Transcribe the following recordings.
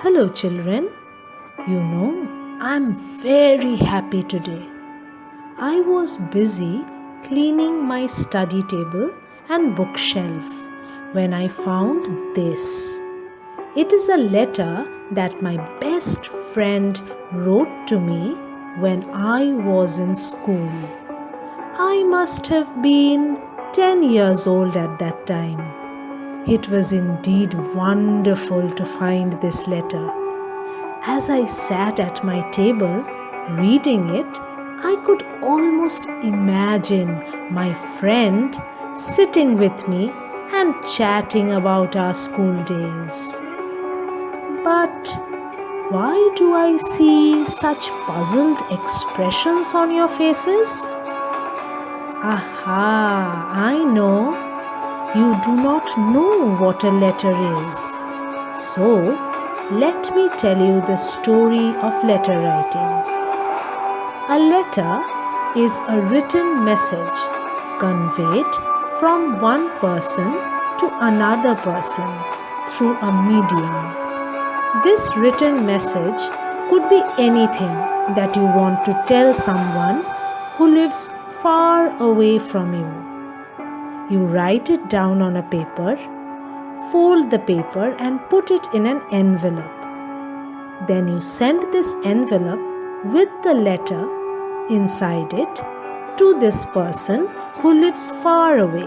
Hello, children. I'm very happy today. I was busy cleaning my study table and bookshelf when I found this. It is a letter that my best friend wrote to me when I was in school. I must have been 10 years old at that time. It was indeed wonderful to find this letter. As I sat at my table reading it, I could almost imagine my friend sitting with me and chatting about our school days. But why do I see such puzzled expressions on your faces? Aha, I know. You do not know what a letter is. So, let me tell you the story of letter writing. A letter is a written message conveyed from one person to another person through a medium. This written message could be anything that you want to tell someone who lives far away from you. You write it down on a paper, fold the paper and put it in an envelope. Then you send this envelope with the letter inside it to this person who lives far away.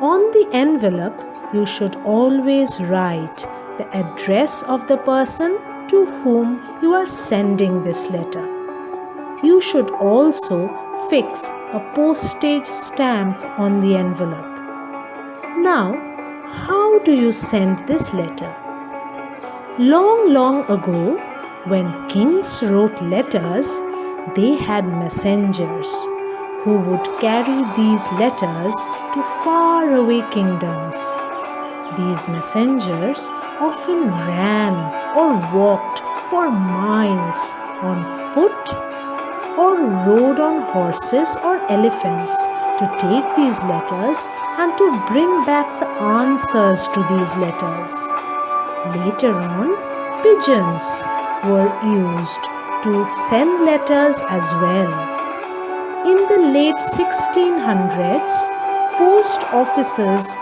On the envelope, you should always write the address of the person to whom you are sending this letter. You should also fix a postage stamp on the envelope. Now, how do you send this letter? Long ago, when kings wrote letters, they had messengers who would carry these letters to faraway kingdoms. These messengers often ran or walked for miles on foot or rode on horses or elephants to take these letters and to bring back the answers to these letters. Later on, pigeons were used to send letters as well. In the late 1600s, post offices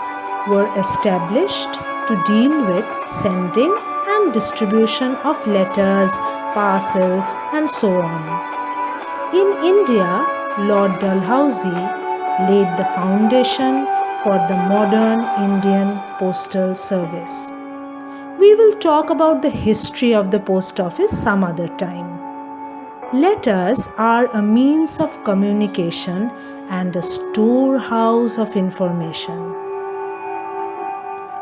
were established to deal with sending and distribution of letters, parcels, and so on. In India, Lord Dalhousie laid the foundation for the modern Indian postal service. We will talk about the history of the post office some other time. Letters are a means of communication and a storehouse of information.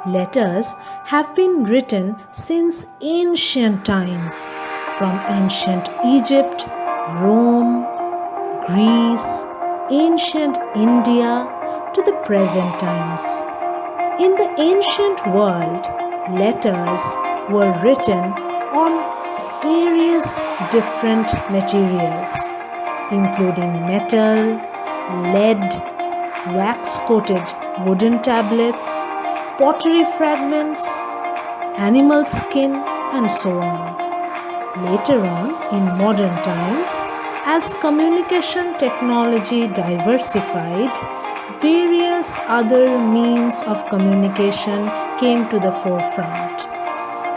Letters have been written since ancient times, from ancient Egypt, Rome, Greece, ancient India to the present times. In the ancient world, letters were written on various different materials, including metal, lead, wax-coated wooden tablets, pottery fragments, animal skin, and so on. Later on, in modern times, as communication technology diversified, various other means of communication came to the forefront.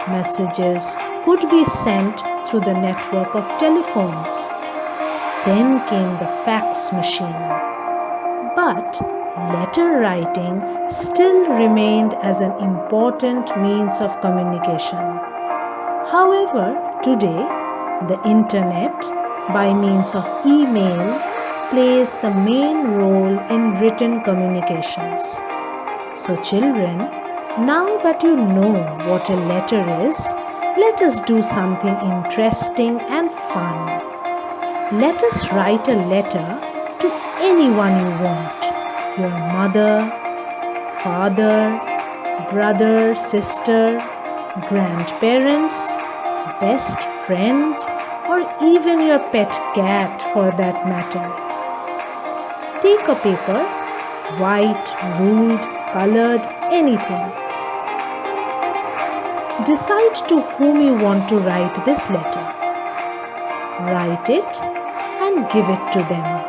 Messages could be sent through the network of telephones. Then came the fax machine. But letter writing still remained as an important means of communication. However, today, the internet, by means of email, plays the main role in written communications. So, children, now that you know what a letter is, let us do something interesting and fun. Let us write a letter to anyone you want. Your mother, father, brother, sister, grandparents, best friend, or even your pet cat for that matter. Take a paper, white, ruled, colored, anything. Decide to whom you want to write this letter. Write it and give it to them.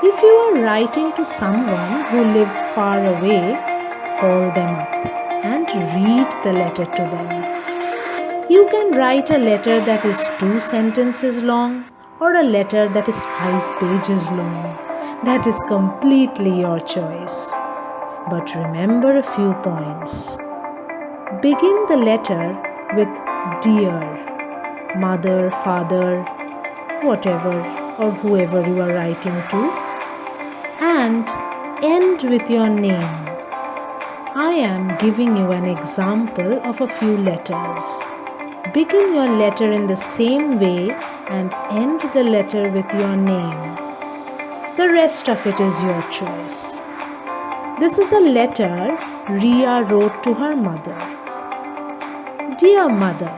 If you are writing to someone who lives far away, call them up and read the letter to them. You can write a letter that is 2 sentences long or a letter that is 5 pages long. That is completely your choice. But remember a few points. Begin the letter with dear, mother, father, whatever or whoever you are writing to, and end with your name. I am giving you an example of a few letters. Begin your letter in the same way and end the letter with your name. The rest of it is your choice. This is a letter Ria wrote to her mother. Dear mother,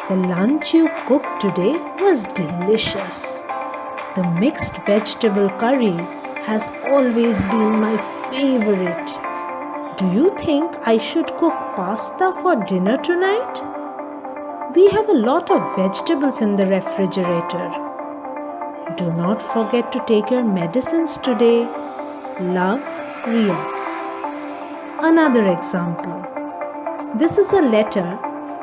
the lunch you cooked today was delicious. The mixed vegetable curry has always been my favorite. Do you think I should cook pasta for dinner tonight? We have a lot of vegetables in the refrigerator. Do not forget to take your medicines today. Love, Ria. Another example. This is a letter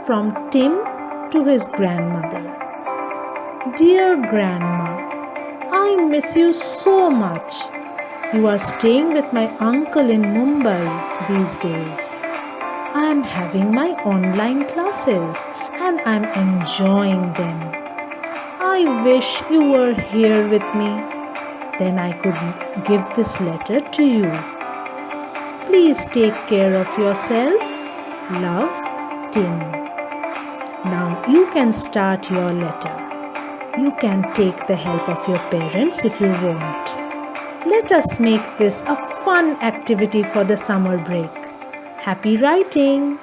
from Tim to his grandmother. Dear Grandma, I miss you so much. You are staying with my uncle in Mumbai these days. I am having my online classes and I am enjoying them. I wish you were here with me. Then I could give this letter to you. Please take care of yourself. Love, Tim. Now you can start your letter. You can take the help of your parents if you want. Let us make this a fun activity for the summer break. Happy writing!